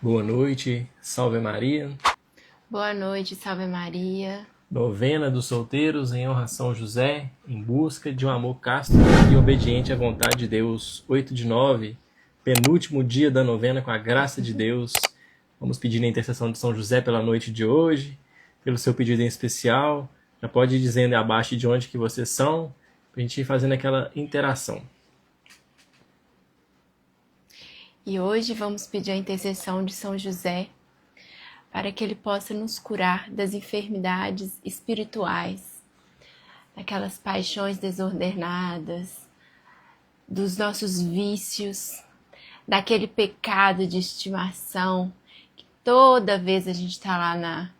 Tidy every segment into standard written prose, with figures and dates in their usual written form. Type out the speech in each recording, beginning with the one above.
Boa noite, salve Maria. Boa noite, salve Maria. Novena dos solteiros em honra a São José, em busca de um amor casto e obediente à vontade de Deus. 8/9, penúltimo dia da novena com a graça de Deus. Vamos pedir a intercessão de São José pela noite de hoje, pelo seu pedido em especial. Já pode ir dizendo abaixo de onde que vocês são, para a gente ir fazendo aquela interação. E hoje vamos pedir a intercessão de São José para que ele possa nos curar das enfermidades espirituais, daquelas paixões desordenadas, dos nossos vícios, daquele pecado de estimação, que toda vez a gente está lá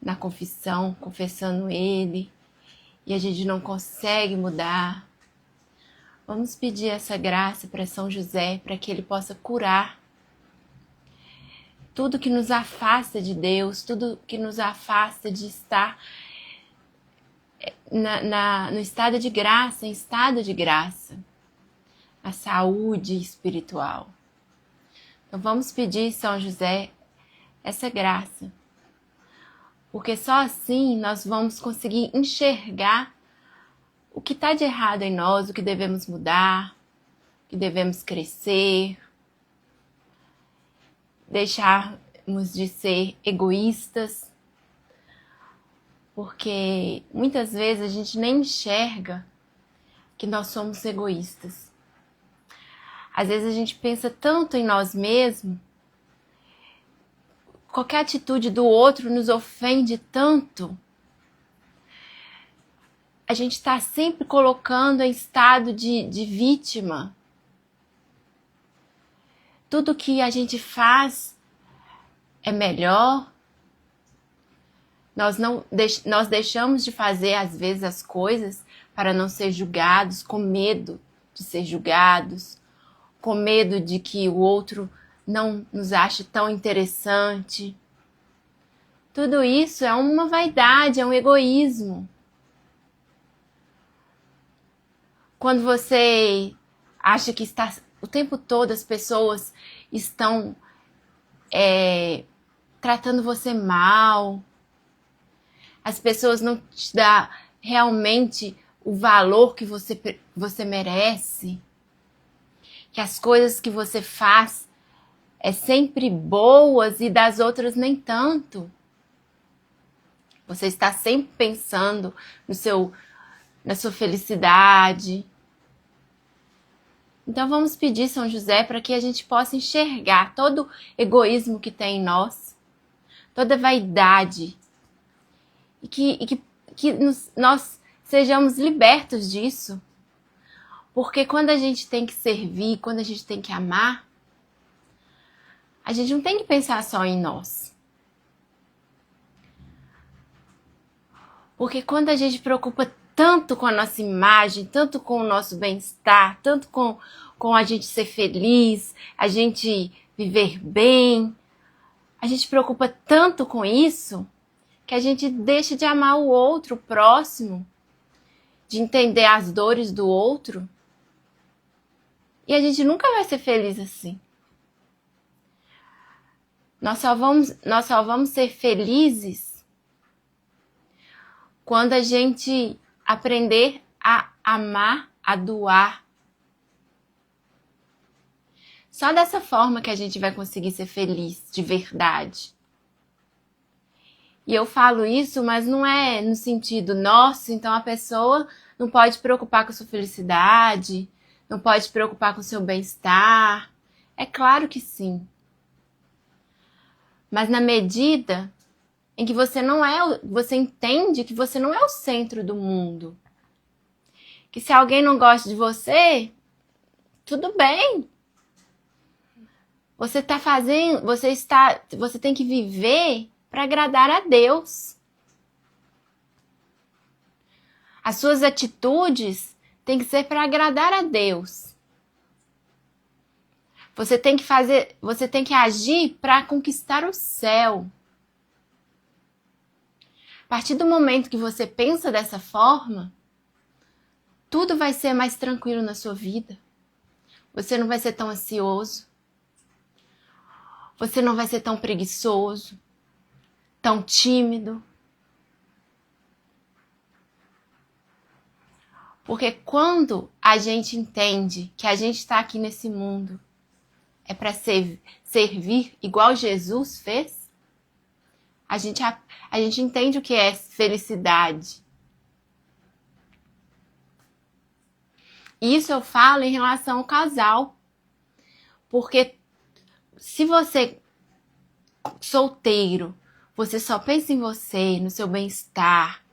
na confissão, confessando ele, e a gente não consegue mudar. Vamos pedir essa graça para São José, para que ele possa curar tudo que nos afasta de Deus, tudo que nos afasta de estar no estado de graça, em estado de graça, a saúde espiritual. Então vamos pedir, São José, essa graça, porque só assim nós vamos conseguir enxergar o que está de errado em nós, o que devemos mudar, o que devemos crescer, deixarmos de ser egoístas, porque muitas vezes a gente nem enxerga que nós somos egoístas. Às vezes a gente pensa tanto em nós mesmos, qualquer atitude do outro nos ofende tanto. A gente está sempre colocando em estado de vítima. Tudo que a gente faz é melhor. Nós deixamos de fazer, às vezes, as coisas para não ser julgados, com medo de ser julgados, com medo de que o outro não nos ache tão interessante. Tudo isso é uma vaidade, é um egoísmo. Quando você acha que está o tempo todo as pessoas estão tratando você mal, as pessoas não te dão realmente o valor que você merece, que as coisas que você faz é sempre boas e das outras nem tanto. Você está sempre pensando na sua felicidade. Então vamos pedir São José para que a gente possa enxergar todo o egoísmo que tem em nós, toda a vaidade, e que nós sejamos libertos disso. Porque quando a gente tem que servir, quando a gente tem que amar, a gente não tem que pensar só em nós. Porque quando a gente preocupa tanto com a nossa imagem, tanto com o nosso bem-estar, tanto com a gente ser feliz, a gente viver bem, a gente preocupa tanto com isso que a gente deixa de amar o outro, o próximo, de entender as dores do outro, e a gente nunca vai ser feliz assim. Nós só vamos ser felizes quando a gente aprender a amar, a doar. Só dessa forma que a gente vai conseguir ser feliz de verdade. E eu falo isso, mas não é no sentido, nossa, então a pessoa não pode se preocupar com a sua felicidade, não pode se preocupar com o seu bem-estar. É claro que sim. Mas na medida em que você entende que você não é o centro do mundo. Que se alguém não gosta de você, tudo bem. Você tem que viver para agradar a Deus. As suas atitudes têm que ser para agradar a Deus. Você tem que agir para conquistar o céu. A partir do momento que você pensa dessa forma, tudo vai ser mais tranquilo na sua vida. Você não vai ser tão ansioso. Você não vai ser tão preguiçoso, tão tímido. Porque quando a gente entende que a gente está aqui nesse mundo é para servir igual Jesus fez, a gente entende o que é felicidade. Isso eu falo em relação ao casal. Porque se você, solteiro, você só pensa em você, no seu bem-estar.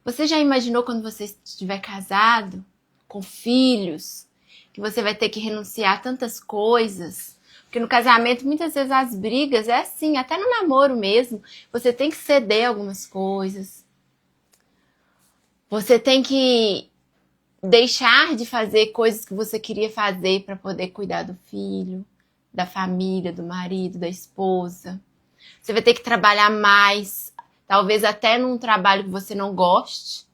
Você já imaginou quando você estiver casado, com filhos, que você vai ter que renunciar a tantas coisas? Porque no casamento, muitas vezes, as brigas é assim, até no namoro mesmo. Você tem que ceder algumas coisas. Você tem que deixar de fazer coisas que você queria fazer para poder cuidar do filho, da família, do marido, da esposa. Você vai ter que trabalhar mais, talvez até num trabalho que você não goste.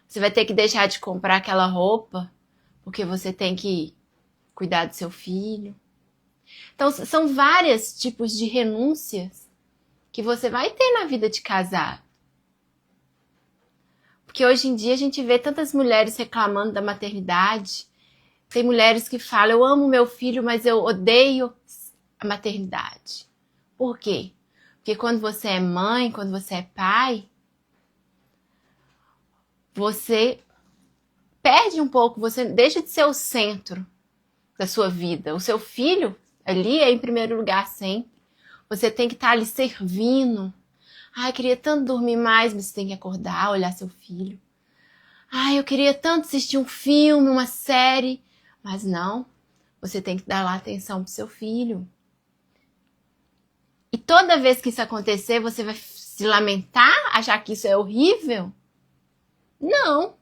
Você vai ter que deixar de comprar aquela roupa, porque você tem que cuidar do seu filho. Então, são vários tipos de renúncias que você vai ter na vida de casado. Porque hoje em dia a gente vê tantas mulheres reclamando da maternidade. Tem mulheres que falam, eu amo meu filho, mas eu odeio a maternidade. Por quê? Porque quando você é mãe, quando você é pai, você perde um pouco, você deixa de ser o centro da sua vida. O seu filho ali é em primeiro lugar sempre. Você tem que estar ali servindo. Ai, eu queria tanto dormir mais, mas você tem que acordar, olhar seu filho. Ai, eu queria tanto assistir um filme, uma série. Mas não, você tem que dar lá atenção pro seu filho. E toda vez que isso acontecer, você vai se lamentar, achar que isso é horrível? Não.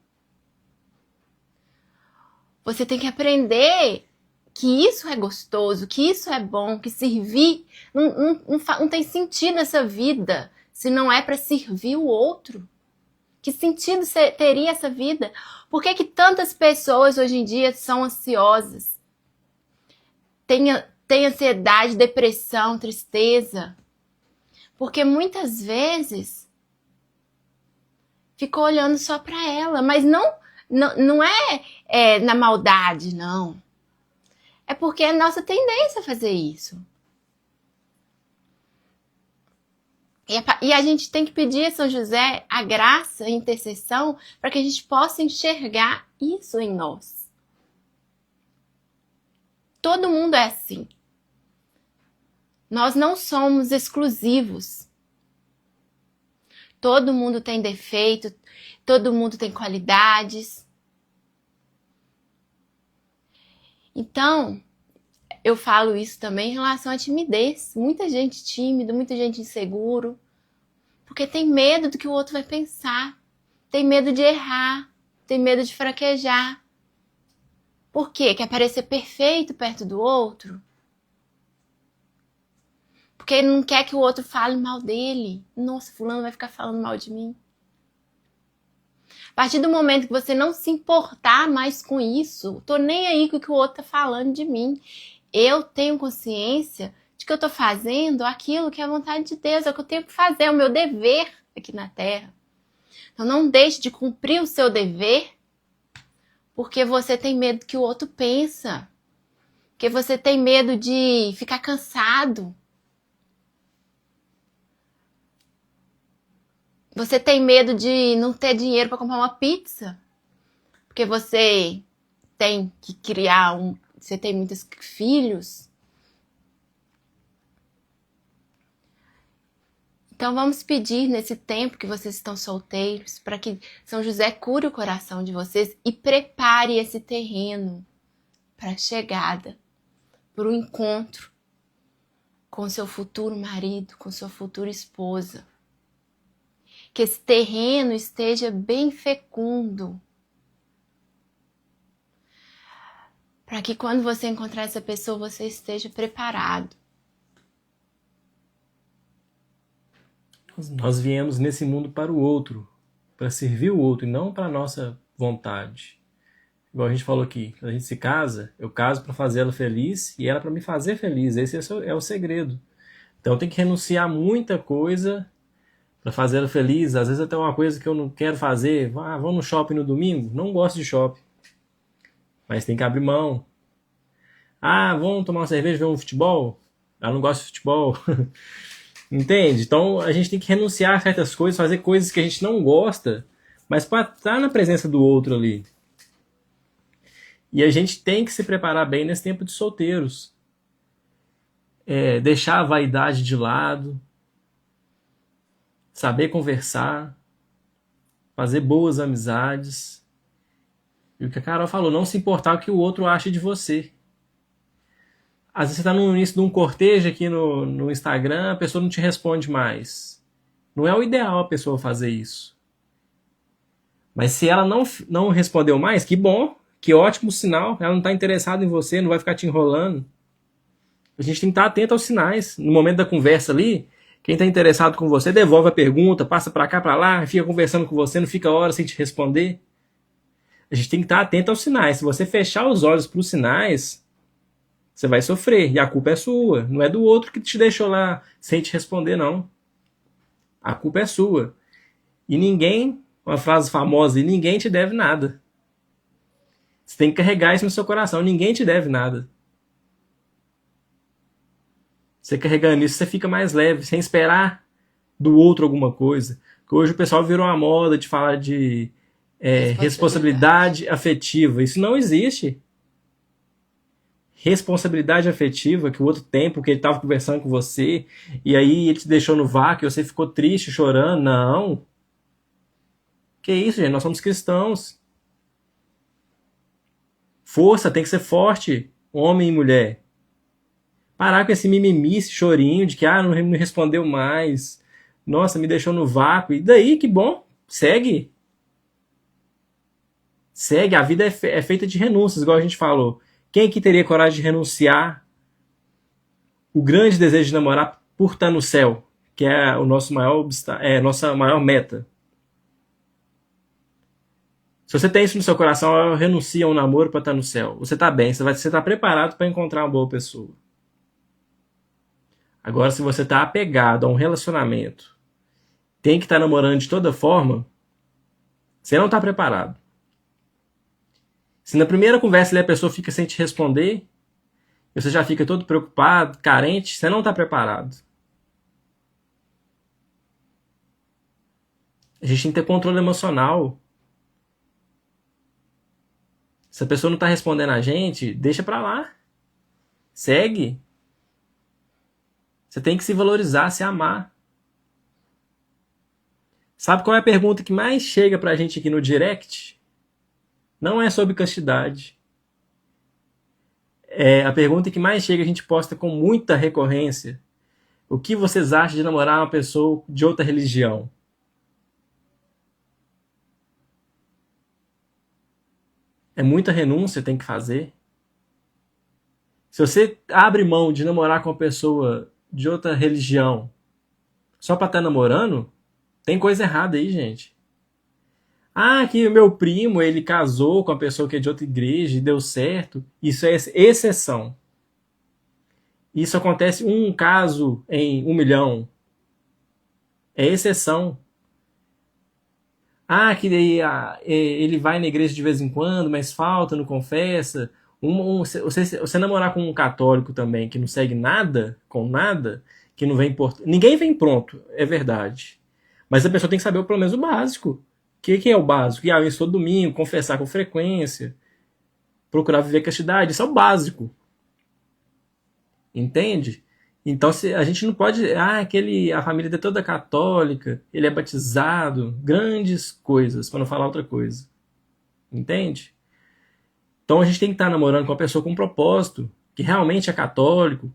Você tem que aprender que isso é gostoso, que isso é bom, que servir não tem sentido essa vida se não é para servir o outro. Que sentido teria essa vida? Por que tantas pessoas hoje em dia são ansiosas? Tem ansiedade, depressão, tristeza. Porque muitas vezes ficou olhando só para ela, mas não é na maldade, não. É porque é nossa tendência a fazer isso. E a gente tem que pedir a São José a graça, a intercessão, para que a gente possa enxergar isso em nós. Todo mundo é assim. Nós não somos exclusivos. Todo mundo tem defeito, todo mundo tem qualidades. Então, eu falo isso também em relação à timidez. Muita gente tímida, muita gente inseguro. Porque tem medo do que o outro vai pensar. Tem medo de errar. Tem medo de fraquejar. Por quê? Quer parecer perfeito perto do outro? Porque ele não quer que o outro fale mal dele. Nossa, fulano vai ficar falando mal de mim. A partir do momento que você não se importar mais com isso, tô nem aí com o que o outro tá falando de mim. Eu tenho consciência de que eu tô fazendo aquilo que é a vontade de Deus, é o que eu tenho que fazer, é o meu dever aqui na Terra. Então não deixe de cumprir o seu dever porque você tem medo do que o outro pensa. Porque você tem medo de ficar cansado. Você tem medo de não ter dinheiro para comprar uma pizza. Porque você tem que criar você tem muitos filhos. Então vamos pedir nesse tempo que vocês estão solteiros para que São José cure o coração de vocês e prepare esse terreno para a chegada, para o encontro com seu futuro marido, com sua futura esposa. Que esse terreno esteja bem fecundo. Para que quando você encontrar essa pessoa, você esteja preparado. Nós viemos nesse mundo para o outro, para servir o outro e não para a nossa vontade. Igual a gente falou aqui, quando a gente se casa, eu caso para fazer ela feliz e ela para me fazer feliz. Esse é o segredo. Então eu tenho que renunciar a muita coisa para fazer ela feliz. Às vezes até uma coisa que eu não quero fazer. Ah, vamos no shopping no domingo? Não gosto de shopping. Mas tem que abrir mão. Ah, vamos tomar uma cerveja, ver um futebol? Ela não gosta de futebol. Entende? Então a gente tem que renunciar a certas coisas, fazer coisas que a gente não gosta, mas para estar na presença do outro ali. E a gente tem que se preparar bem nesse tempo de solteiros. Deixar a vaidade de lado, saber conversar, fazer boas amizades. E o que a Carol falou, não se importar o que o outro acha de você. Às vezes você está no início de um cortejo aqui no Instagram, a pessoa não te responde mais. Não é o ideal a pessoa fazer isso. Mas se ela não respondeu mais, que bom, que ótimo sinal. Ela não está interessada em você, não vai ficar te enrolando. A gente tem que estar atento aos sinais. No momento da conversa ali, quem está interessado com você devolve a pergunta, passa para cá, para lá, fica conversando com você, não fica horas sem te responder. A gente tem que estar atento aos sinais. Se você fechar os olhos para os sinais, você vai sofrer. E a culpa é sua. Não é do outro que te deixou lá sem te responder, não. A culpa é sua. E ninguém, uma frase famosa, e ninguém te deve nada. Você tem que carregar isso no seu coração. Ninguém te deve nada. Você carregando isso, você fica mais leve, sem esperar do outro alguma coisa. Porque hoje o pessoal virou uma moda de falar de responsabilidade afetiva. Isso não existe. Responsabilidade afetiva, que o outro tem porque ele estava conversando com você, e aí ele te deixou no vácuo e você ficou triste, chorando. Não. Que isso, gente? Nós somos cristãos. Força, tem que ser forte, homem e mulher. Parar com esse mimimi, esse chorinho de que não me respondeu mais. Nossa, me deixou no vácuo. E daí, que bom. Segue. Segue. A vida é feita de renúncias, igual a gente falou. Quem aqui teria coragem de renunciar o grande desejo de namorar por estar no céu, que é o nosso nossa maior meta? Se você tem isso no seu coração, renuncia ao namoro para estar no céu. Você está bem, você está preparado para encontrar uma boa pessoa. Agora, se você está apegado a um relacionamento, tem que estar namorando de toda forma, você não está preparado. Se na primeira conversa a pessoa fica sem te responder, você já fica todo preocupado, carente, você não está preparado. A gente tem que ter controle emocional. Se a pessoa não está respondendo a gente, deixa pra lá. Segue. Você tem que se valorizar, se amar. Sabe qual é a pergunta que mais chega pra gente aqui no direct? Não é sobre castidade. A pergunta que mais chega, a gente posta com muita recorrência. O que vocês acham de namorar uma pessoa de outra religião? É muita renúncia, tem que fazer. Se você abre mão de namorar com uma pessoa de outra religião só pra estar namorando, tem coisa errada aí, gente. Que o meu primo, ele casou com a pessoa que é de outra igreja e deu certo. Isso é exceção. Isso acontece um caso em 1 milhão. É exceção. Que daí ele vai na igreja de vez em quando, mas falta, não confessa. Você namorar com um católico também, que não segue nada, com nada, que não vem por... Ninguém vem pronto, é verdade. Mas a pessoa tem que saber pelo menos o básico. O que é o básico? Isso todo domingo, confessar com frequência, procurar viver castidade, isso é o básico. Entende? Então a gente não pode... a família dele é toda católica, ele é batizado, grandes coisas, para não falar outra coisa. Entende? Então a gente tem que estar namorando com uma pessoa com um propósito, que realmente é católico,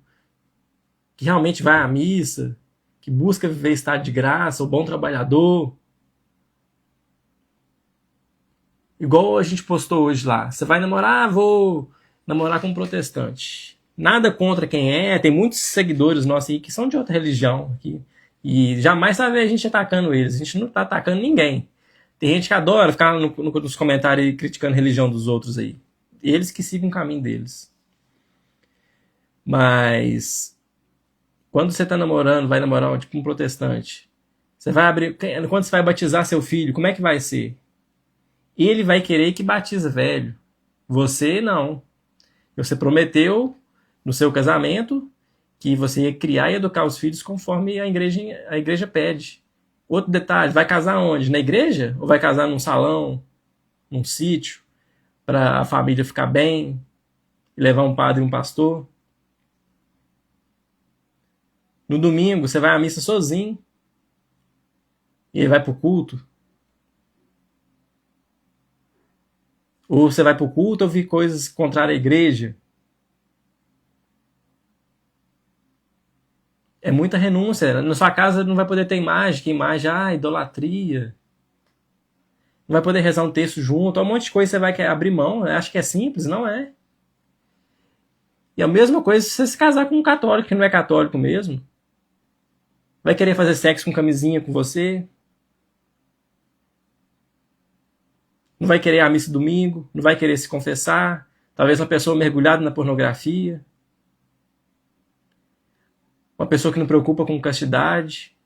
que realmente vai à missa, que busca viver estado de graça, o bom trabalhador. Igual a gente postou hoje lá. Você vai namorar? Vou namorar com um protestante. Nada contra quem é. Tem muitos seguidores nossos aí que são de outra religião. E jamais vai ver a gente atacando eles. A gente não está atacando ninguém. Tem gente que adora ficar nos comentários aí, criticando a religião dos outros aí. Eles que sigam o caminho deles. Mas quando você tá namorando, vai namorar tipo um protestante, você vai abrir. Quando você vai batizar seu filho, como é que vai ser? Ele vai querer que batiza velho. Você não. Você prometeu no seu casamento que você ia criar e educar os filhos conforme a igreja pede. Outro detalhe, vai casar onde? Na igreja? Ou vai casar num salão, num sítio, para a família ficar bem, e levar um padre e um pastor? No domingo, você vai à missa sozinho, e aí vai pro culto. Ou você vai pro culto ouvir coisas contrárias à igreja. É muita renúncia. Na sua casa não vai poder ter imagem, idolatria. Não vai poder rezar um texto junto, um monte de coisa você vai querer abrir mão. Acho que é simples, não é? E a mesma coisa se você se casar com um católico que não é católico mesmo. Vai querer fazer sexo com camisinha com você. Não vai querer a missa domingo. Não vai querer se confessar. Talvez uma pessoa mergulhada na pornografia. Uma pessoa que não preocupa com castidade.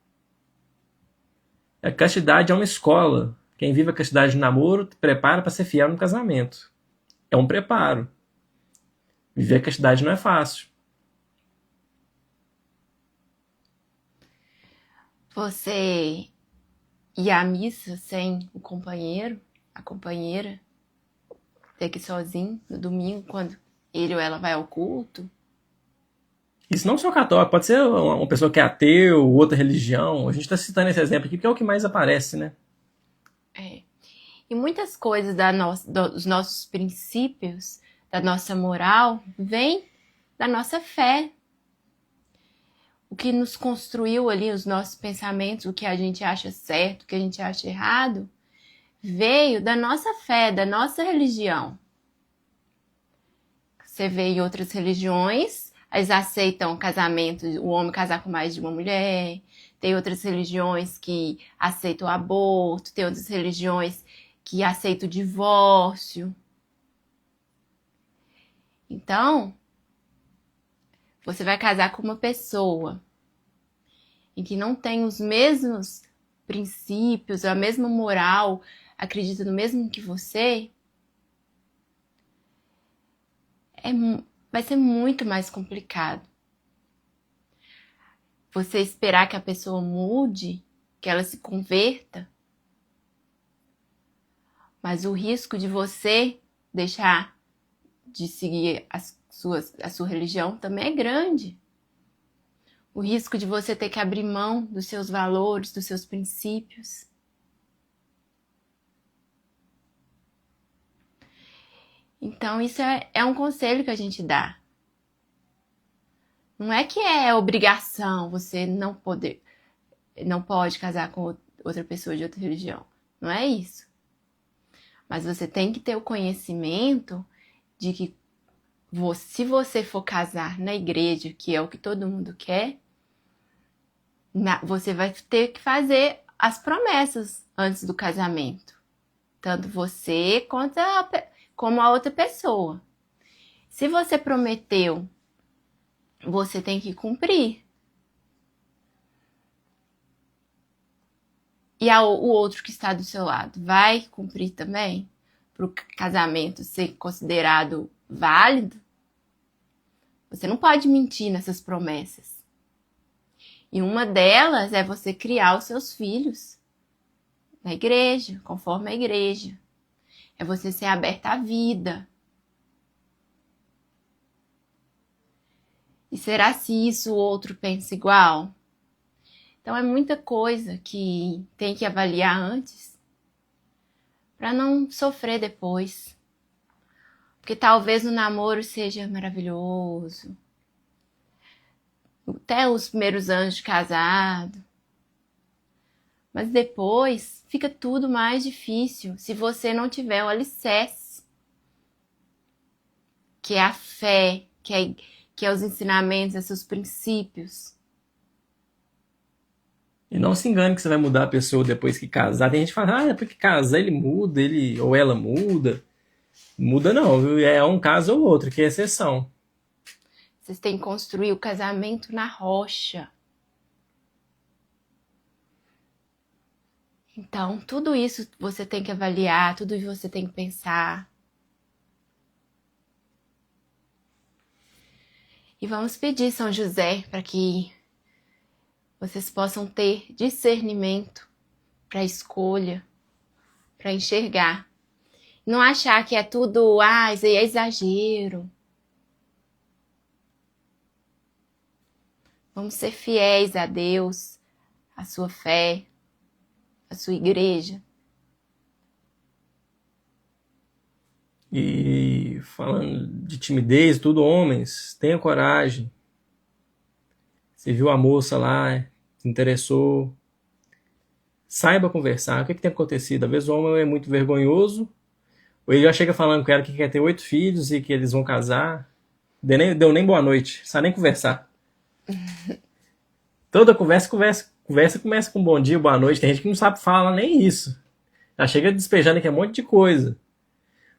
A castidade é uma escola. Quem vive a castidade no namoro prepara para ser fiel no casamento. É um preparo. Viver a castidade não é fácil. Você ir à missa sem o companheiro, a companheira, ter que ir sozinho no domingo, quando ele ou ela vai ao culto. Isso não só católico, pode ser uma pessoa que é ateu, outra religião. A gente está citando esse exemplo aqui porque é o que mais aparece, né? É. E muitas coisas dos nossos princípios, da nossa moral, vem da nossa fé. O que nos construiu ali, os nossos pensamentos, o que a gente acha certo, o que a gente acha errado, veio da nossa fé, da nossa religião. Você vê em outras religiões, eles aceitam casamento, o homem casar com mais de uma mulher. Tem outras religiões que aceitam o aborto, tem outras religiões que aceitam o divórcio. Então, você vai casar com uma pessoa em que não tem os mesmos princípios, a mesma moral, acredita no mesmo que você, vai ser muito mais complicado. Você esperar que a pessoa mude, que ela se converta, mas o risco de você deixar de seguir a sua religião também é grande. O risco de você ter que abrir mão dos seus valores, dos seus princípios. Então, isso é um conselho que a gente dá. Não é que é obrigação você não pode casar com outra pessoa de outra religião. Não é isso. Mas você tem que ter o conhecimento de que se você for casar na igreja, que é o que todo mundo quer, você vai ter que fazer as promessas antes do casamento. Tanto você como a outra pessoa. Se você prometeu, você tem que cumprir. E o outro que está do seu lado vai cumprir também? Para o casamento ser considerado válido? Você não pode mentir nessas promessas. E uma delas é você criar os seus filhos na igreja, conforme a igreja. É você ser aberta à vida. E será se isso o outro pensa igual? Então é muita coisa que tem que avaliar antes para não sofrer depois. Porque talvez o namoro seja maravilhoso, até os primeiros anos de casado, mas depois fica tudo mais difícil se você não tiver o alicerce, que é a fé, que é os ensinamentos, é seus princípios. E não se engane que você vai mudar a pessoa depois que casar. Tem gente que fala, é porque casar ele muda, ele ou ela muda. Muda não, viu? É um caso ou outro, que é exceção. Vocês têm que construir o casamento na rocha. Então, tudo isso você tem que avaliar, tudo isso você tem que pensar. E vamos pedir São José para que vocês possam ter discernimento para escolha, para enxergar. Não achar que é tudo, isso aí é exagero. Vamos ser fiéis a Deus, à sua fé, à sua igreja. E falando de timidez, tudo, homens, tenha coragem. Você viu a moça lá, se interessou. Saiba conversar. O que tem acontecido? Às vezes o homem é muito vergonhoso, ou ele já chega falando com ela que quer ter 8 filhos e que eles vão casar. Deu nem boa noite, sabe nem conversar. Toda conversa começa com bom dia, boa noite. Tem gente que não sabe falar nem isso. Já chega despejando aqui um monte de coisa.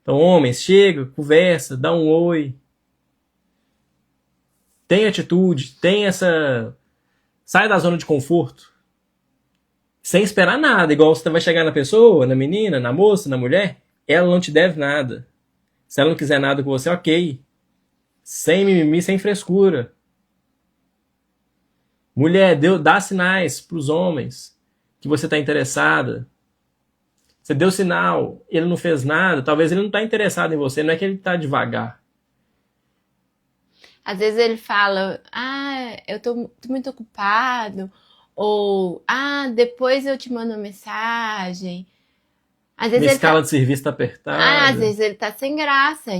Então, homens, chega, conversa, dá um oi. Tem atitude, tem essa... Sai da zona de conforto. Sem esperar nada. Igual você vai chegar na pessoa, na menina, na moça, na mulher. Ela não te deve nada. Se ela não quiser nada com você, ok. Sem mimimi, sem frescura. Mulher, dá sinais pros homens que você está interessada. Você deu sinal, ele não fez nada, talvez ele não está interessado em você, não é que ele está devagar. Às vezes ele fala, eu tô muito ocupado, ou, depois eu te mando uma mensagem. Às vezes Minha escala de serviço tá apertada. Às vezes ele tá sem graça,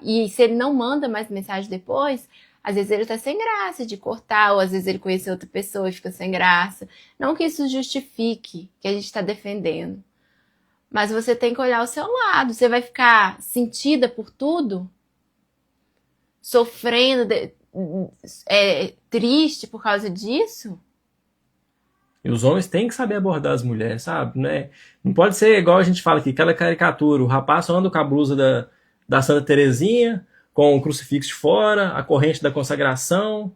e se ele não manda mais mensagem depois, às vezes ele tá sem graça de cortar, ou às vezes ele conheceu outra pessoa e fica sem graça. Não que isso justifique que a gente tá defendendo. Mas você tem que olhar o seu lado. Você vai ficar sentida por tudo? Sofrendo, triste por causa disso? E os homens têm que saber abordar as mulheres, sabe? Não pode ser igual a gente fala aqui, aquela caricatura. O rapaz só anda com a blusa da Santa Terezinha, com o crucifixo de fora, a corrente da consagração.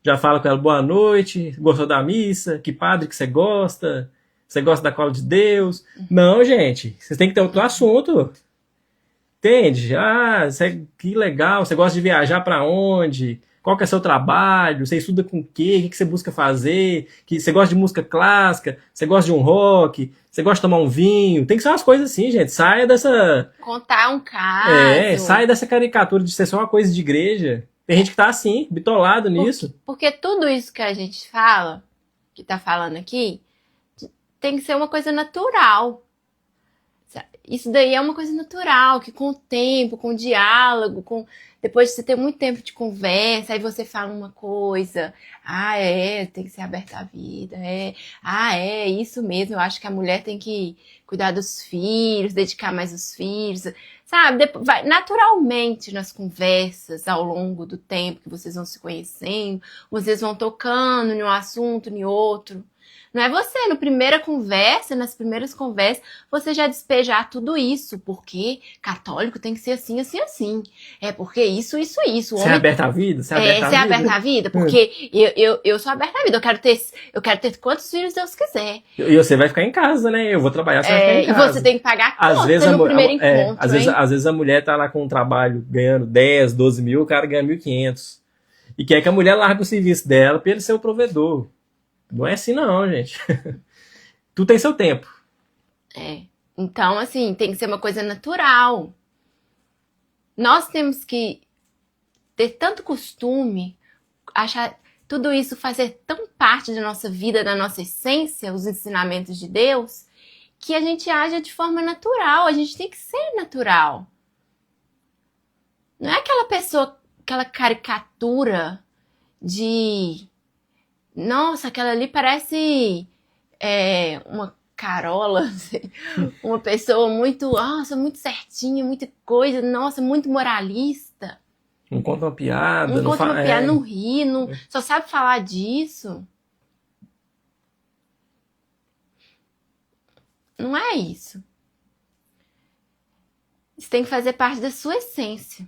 Já fala com ela, boa noite, gostou da missa, que padre que você gosta... Você gosta da cola de Deus? Não, gente. Vocês têm que ter outro assunto. Entende? Que legal. Você gosta de viajar para onde? Qual que é seu trabalho? Você estuda com o quê? O que você busca fazer? Você gosta de música clássica? Você gosta de um rock? Você gosta de tomar um vinho? Tem que ser umas coisas assim, gente. Saia dessa... Contar um caso. Saia dessa caricatura de ser só uma coisa de igreja. Tem gente que tá assim, bitolado nisso. Porque tudo isso que a gente fala, que tá falando aqui, tem que ser uma coisa natural. Isso daí é uma coisa natural, que com o tempo, com o diálogo, depois de você ter muito tempo de conversa, aí você fala uma coisa, tem que ser aberta à vida, isso mesmo, eu acho que a mulher tem que cuidar dos filhos, dedicar mais os filhos, sabe? Vai naturalmente nas conversas, ao longo do tempo que vocês vão se conhecendo, vocês vão tocando em um assunto, em outro. Não é você, nas primeiras conversas, você já despejar tudo isso, porque católico tem que ser assim, assim, assim. É porque isso. Você é aberta à vida? Você é aberta à vida? Porque eu sou aberta à vida, eu quero ter quantos filhos Deus quiser. E você vai ficar em casa, né? Eu vou trabalhar, você vai ficar em casa. E você tem que pagar a conta no primeiro encontro, às vezes a mulher tá lá com um trabalho ganhando 10, 12 mil, o cara ganha 1.500. E quer que a mulher largue o serviço dela pra ele ser o provedor. Não é assim não, gente. Tu tem seu tempo. Então, assim, tem que ser uma coisa natural. Nós temos que ter tanto costume, achar tudo isso fazer tão parte da nossa vida, da nossa essência, os ensinamentos de Deus, que a gente age de forma natural. A gente tem que ser natural. Não é aquela pessoa, aquela caricatura de... Nossa, aquela ali parece uma Carola, assim, uma pessoa muito certinha, muita coisa, nossa, muito moralista. Não conta uma piada. Não ri, só sabe falar disso. Não é isso. Isso tem que fazer parte da sua essência.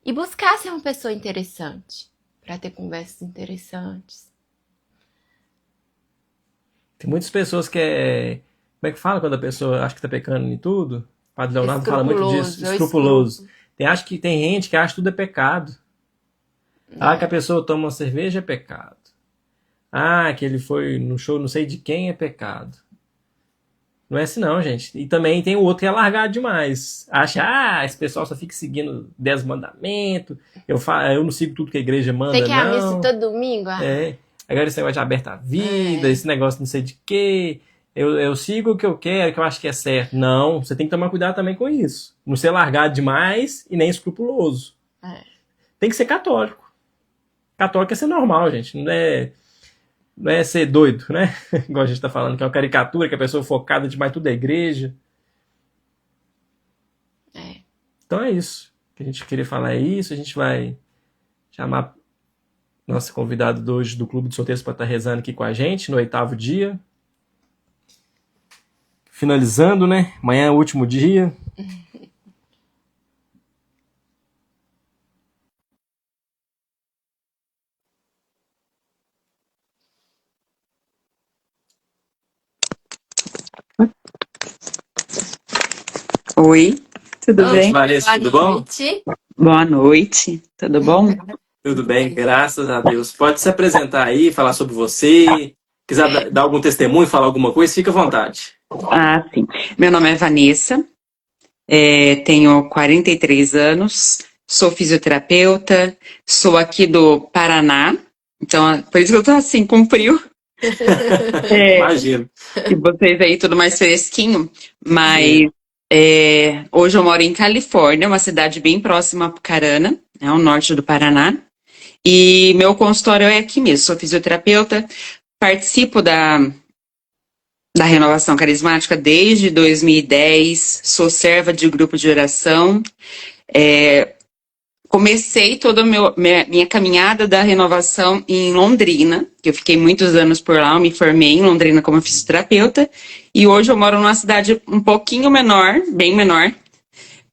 E buscar ser uma pessoa interessante, para ter conversas interessantes. Tem muitas pessoas que como é que fala quando a pessoa acha que tá pecando em tudo? O Padre Leonardo fala muito disso, escrupuloso. Tem gente que acha que tudo é pecado. Que a pessoa toma uma cerveja é pecado. Que ele foi no show não sei de quem é pecado. Não é assim não, gente. E também tem o outro que é largado demais. Acha, esse pessoal só fica seguindo 10 mandamentos. Eu não sigo tudo que a igreja manda, não. Tem que ir à missa todo domingo? Agora esse negócio de aberta à vida, esse negócio não sei de quê. Eu sigo o que eu quero, que eu acho que é certo. Não, você tem que tomar cuidado também com isso. Não ser largado demais e nem escrupuloso. Tem que ser católico. Católico é ser normal, gente. Não é ser doido, né? Igual a gente tá falando, que é uma caricatura, que a pessoa focada demais tudo é igreja. Então é isso. O que a gente queria falar é isso. A gente vai chamar nosso convidado de hoje do Clube de Solteiros para estar rezando aqui com a gente no 8º dia. Finalizando, né? Amanhã é o último dia. Oi, tudo bem? Vanessa, tudo bom? Boa noite, tudo bom? Tudo bem, graças a Deus. Pode se apresentar aí, falar sobre você. Quiser dar algum testemunho, falar alguma coisa, fica à vontade. Sim. Meu nome é Vanessa, tenho 43 anos, sou fisioterapeuta, sou aqui do Paraná, então por isso que eu tô assim, com frio. Imagino. E vocês aí tudo mais fresquinho, mas hoje eu moro em Califórnia, uma cidade bem próxima a Apucarana, ao norte do Paraná, e meu consultório é aqui mesmo, sou fisioterapeuta, participo da Renovação Carismática desde 2010, sou serva de grupo de oração, comecei toda a minha caminhada da renovação em Londrina, que eu fiquei muitos anos por lá, eu me formei em Londrina como fisioterapeuta, e hoje eu moro numa cidade um pouquinho menor, bem menor,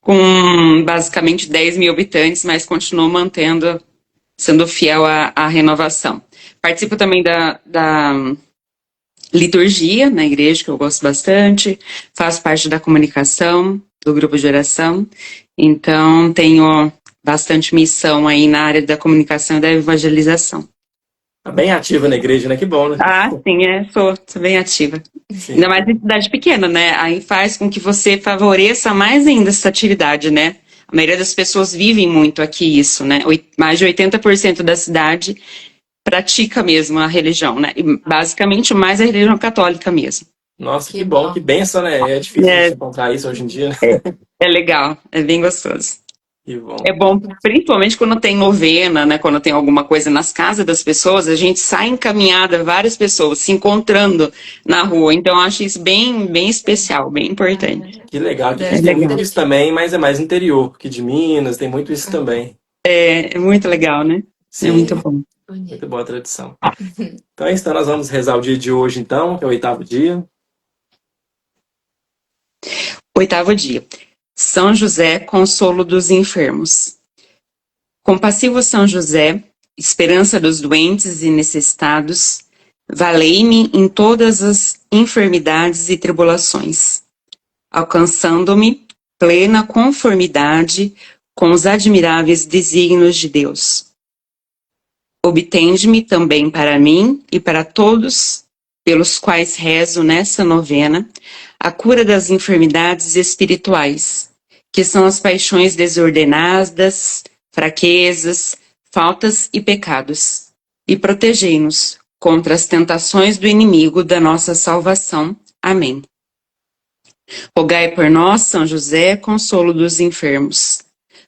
com basicamente 10 mil habitantes, mas continuo sendo fiel à renovação. Participo também da liturgia na igreja, que eu gosto bastante, faço parte da comunicação, do grupo de oração, então tenho bastante missão aí na área da comunicação e da evangelização. Tá bem ativa na igreja, né? Que bom, né? Sim, sou bem ativa. Sim. Ainda mais em cidade pequena, né? Aí faz com que você favoreça mais ainda essa atividade, né? A maioria das pessoas vivem muito aqui isso, né? Mais de 80% da cidade pratica mesmo a religião, né? E basicamente mais a religião católica mesmo. Nossa, que bom, que bênção, né? É difícil de encontrar isso hoje em dia, né? É legal, é bem gostoso. Que bom. É bom, principalmente quando tem novena, né? Quando tem alguma coisa nas casas das pessoas, a gente sai encaminhada, várias pessoas se encontrando na rua. Então, eu acho isso bem, bem especial, bem importante. Que legal. Tem muito isso também, mas é mais interior, que de Minas, tem muito isso também. É muito legal, né? Sim. É muito bom. Muito boa a tradição. Então é isso, nós vamos rezar o dia de hoje, então, que é o 8º dia. 8º dia. São José, consolo dos enfermos. Compassivo São José, esperança dos doentes e necessitados, valei-me em todas as enfermidades e tribulações, alcançando-me plena conformidade com os admiráveis desígnios de Deus. Obtende-me também para mim e para todos pelos quais rezo nessa novena a cura das enfermidades espirituais, que são as paixões desordenadas, fraquezas, faltas e pecados, e protegei-nos contra as tentações do inimigo da nossa salvação. Amém. Rogai por nós, São José, consolo dos enfermos,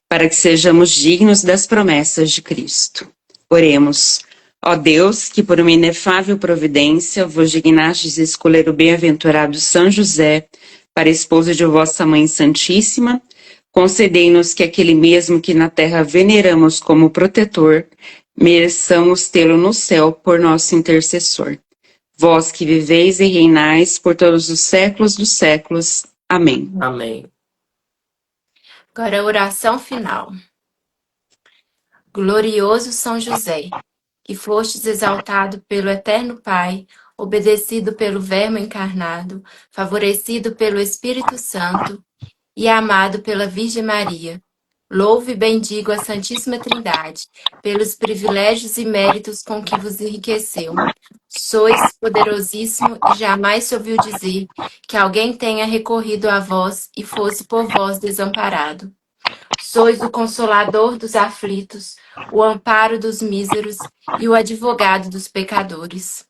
para que sejamos dignos das promessas de Cristo. Oremos. Ó Deus, que por uma inefável providência vos dignastes escolher o bem-aventurado São José para esposo de vossa Mãe Santíssima, concedei-nos que aquele mesmo que na terra veneramos como protetor, mereçamos tê-lo no céu por nosso intercessor. vós que viveis e reinais por todos os séculos dos séculos. Amém. Amém. Agora a oração final. Glorioso São José, que fostes exaltado pelo Eterno Pai, obedecido pelo Verbo encarnado, favorecido pelo Espírito Santo e amado pela Virgem Maria. Louvo e bendigo a Santíssima Trindade, pelos privilégios e méritos com que vos enriqueceu. Sois poderosíssimo e jamais se ouviu dizer que alguém tenha recorrido a vós e fosse por vós desamparado. Sois o consolador dos aflitos, o amparo dos míseros e o advogado dos pecadores.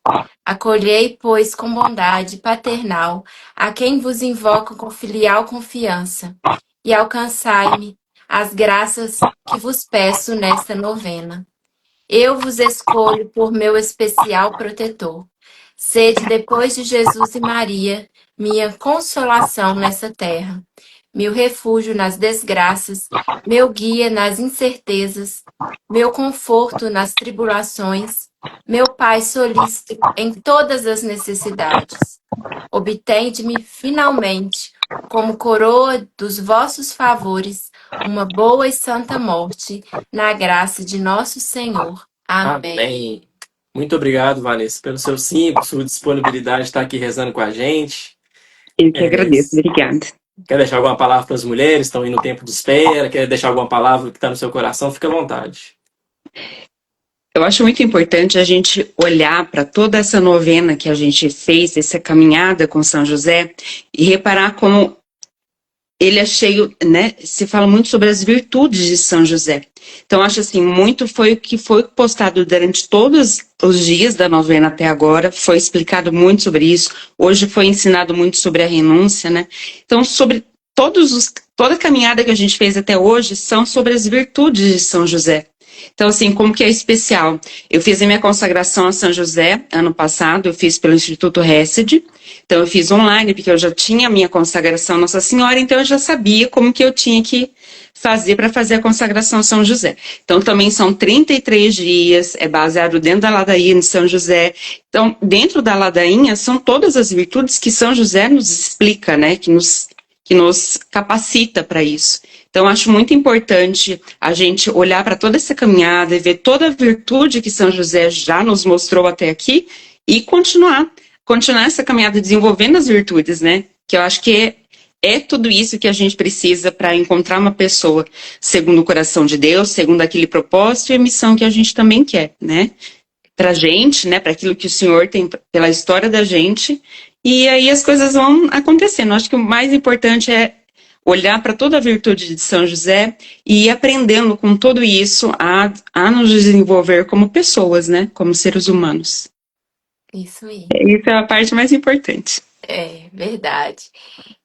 Acolhei, pois, com bondade paternal a quem vos invoca com filial confiança, e alcançai-me as graças que vos peço nesta novena. Eu vos escolho por meu especial protetor. Sede, depois de Jesus e Maria, minha consolação nessa terra, meu refúgio nas desgraças, meu guia nas incertezas, meu conforto nas tribulações, meu Pai solícito em todas as necessidades. Obtende-me finalmente, como coroa dos vossos favores, uma boa e santa morte, na graça de nosso Senhor. Amém. Amém. Muito obrigado, Vanessa, pelo seu sim, por sua disponibilidade de estar aqui rezando com a gente. Eu que agradeço, obrigada. Quer deixar alguma palavra para as mulheres que estão aí no tempo de espera? Quer deixar alguma palavra que está no seu coração? Fica à vontade. Eu acho muito importante a gente olhar para toda essa novena que a gente fez, essa caminhada com São José, e reparar como ele é cheio, né? Se fala muito sobre as virtudes de São José. Então, acho assim, muito foi o que foi postado durante todos os dias da novena até agora, foi explicado muito sobre isso, hoje foi ensinado muito sobre a renúncia, né? Então, sobre toda a caminhada que a gente fez até hoje são sobre as virtudes de São José. Então, assim, como que é especial? Eu fiz a minha consagração a São José ano passado, eu fiz pelo Instituto Hesed. Então, eu fiz online, porque eu já tinha a minha consagração a Nossa Senhora, então eu já sabia como que eu tinha que fazer para fazer a consagração a São José. Então, também são 33 dias, é baseado dentro da ladainha de São José. Então, dentro da ladainha são todas as virtudes que São José nos explica, né? Que nos capacita para isso. Então, acho muito importante a gente olhar para toda essa caminhada e ver toda a virtude que São José já nos mostrou até aqui e continuar essa caminhada desenvolvendo as virtudes, né? Que eu acho que é tudo isso que a gente precisa para encontrar uma pessoa segundo o coração de Deus, segundo aquele propósito e a missão que a gente também quer, né? Para a gente, né? Para aquilo que o Senhor tem pela história da gente. E aí as coisas vão acontecendo. Eu acho que o mais importante é olhar para toda a virtude de São José e ir aprendendo com tudo isso a nos desenvolver como pessoas, né? Como seres humanos. Isso aí. Isso é a parte mais importante. É, verdade.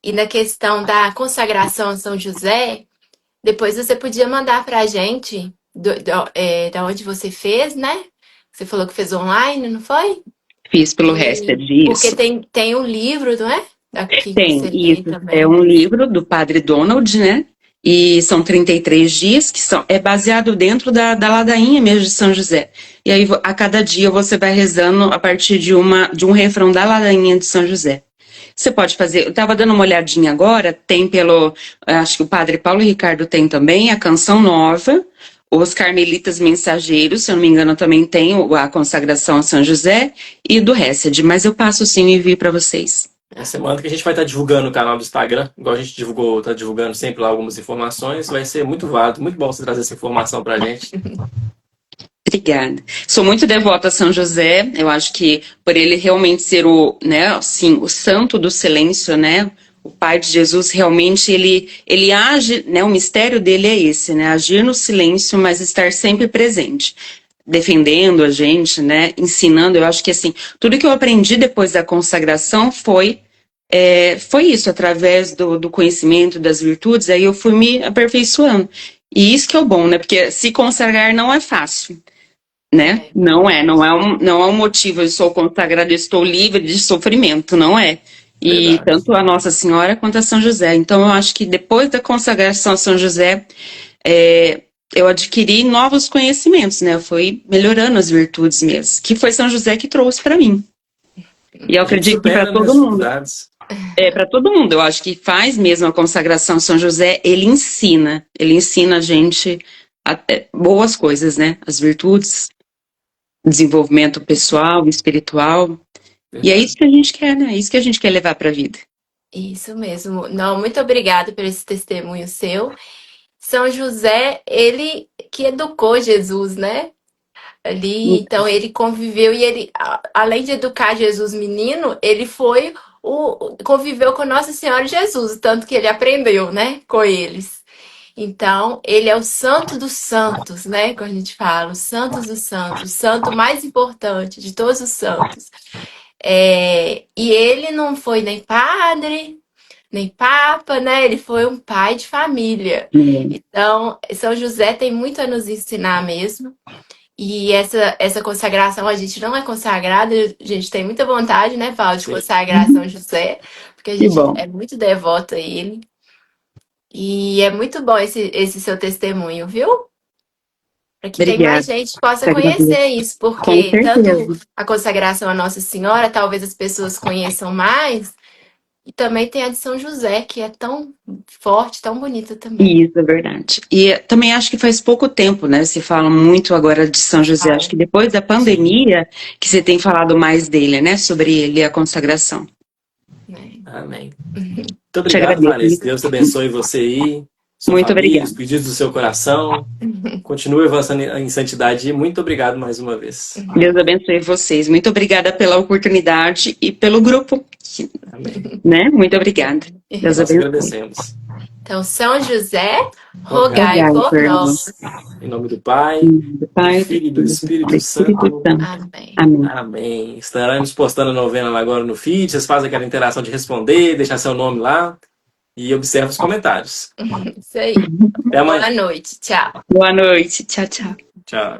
E na questão da consagração a São José, depois você podia mandar pra gente da onde você fez, né? Você falou que fez online, não foi? Fiz pelo Hesed, isso. Porque tem um livro, não é? Aqui Tem, você isso. também. É um livro do Padre Donald, né? E são 33 dias que é baseado dentro da ladainha mesmo de São José. E aí, a cada dia, você vai rezando a partir de um refrão da ladainha de São José. Você pode fazer, eu estava dando uma olhadinha agora, tem acho que o Padre Paulo Ricardo tem também, a Canção Nova, os Carmelitas Mensageiros, se eu não me engano, também tem a consagração a São José, e do Hesed, mas eu passo sim e envio para vocês. É semana que a gente vai estar divulgando no canal do Instagram, igual a gente está divulgando sempre lá algumas informações, vai ser muito válido, muito bom você trazer essa informação para a gente. Obrigada. Sou muito devota a São José, eu acho que por ele realmente ser o santo do silêncio, né? O Pai de Jesus realmente, ele age, né? O mistério dele é esse, né? Agir no silêncio, mas estar sempre presente. Defendendo a gente, né? Ensinando, eu acho que assim, tudo que eu aprendi depois da consagração foi isso, através do conhecimento, das virtudes, aí eu fui me aperfeiçoando. E isso que é o bom, né? Porque se consagrar não é fácil, né? Não é um motivo, eu sou consagrado, eu estou livre de sofrimento, não é. E Verdade. tanto a Nossa Senhora quanto a São José. Então eu acho que depois da consagração a São José, eu adquiri novos conhecimentos, né? Eu fui melhorando as virtudes mesmo, que foi São José que trouxe para mim. E eu A gente acredito que para supera, né, todo as mundo. dificuldades. Para todo mundo, eu acho que faz mesmo a consagração São José, ele ensina a gente boas coisas, né? As virtudes, desenvolvimento pessoal, espiritual. E é Verdade. isso que a gente quer, né? É isso que a gente quer levar para a vida. Isso mesmo. Não, muito obrigada por esse testemunho seu. São José, ele que educou Jesus, né? Ali, então ele conviveu e ele, além de educar Jesus menino, ele foi conviveu com Nossa Senhora e Jesus, tanto que ele aprendeu, né, com eles. Então, ele é o santo dos santos, né? Quando a gente fala, os santos dos santos, o santo mais importante de todos os santos. E ele não foi nem padre, nem papa, né? Ele foi um pai de família. Então, São José tem muito a nos ensinar mesmo. E essa consagração, a gente não é consagrada, a gente tem muita vontade, né, Paulo, de Sim. consagrar São José, porque a Que gente bom. é muito devoto a ele. E é muito bom esse seu testemunho, viu? Para que tem mais Obrigada. gente possa Te agradeço. conhecer isso, Com porque tanto certeza. a consagração à Nossa Senhora, talvez as pessoas conheçam mais, e também tem a de São José, que é tão forte, tão bonita também. Isso, é verdade. E também acho que faz pouco tempo, né? Se fala muito agora de São José. Acho que depois da pandemia que você tem falado mais dele, né? Sobre ele e a consagração. Né? Amém. Uhum. Muito obrigado, agradeço. Vanessa. Deus te abençoe você aí, sua Muito família, obrigada. os pedidos do seu coração. Continue avançando em santidade e muito obrigado mais uma vez. Deus abençoe vocês. Muito obrigada pela oportunidade e pelo grupo, Amém. né? Muito obrigada. Deus Nós abençoe. agradecemos. Então, São José, Rogai rogai por por nós. Em nome do Pai, Do Pai, do Filho e do Espírito Espírito Santo. Santo. Amém. Amém. Amém. Estaremos postando a novena lá agora no feed. Vocês fazem aquela interação de responder, deixar seu nome lá e observa os comentários. Isso aí. Até amanhã. Boa noite. Tchau. Boa noite. Tchau, tchau. Tchau.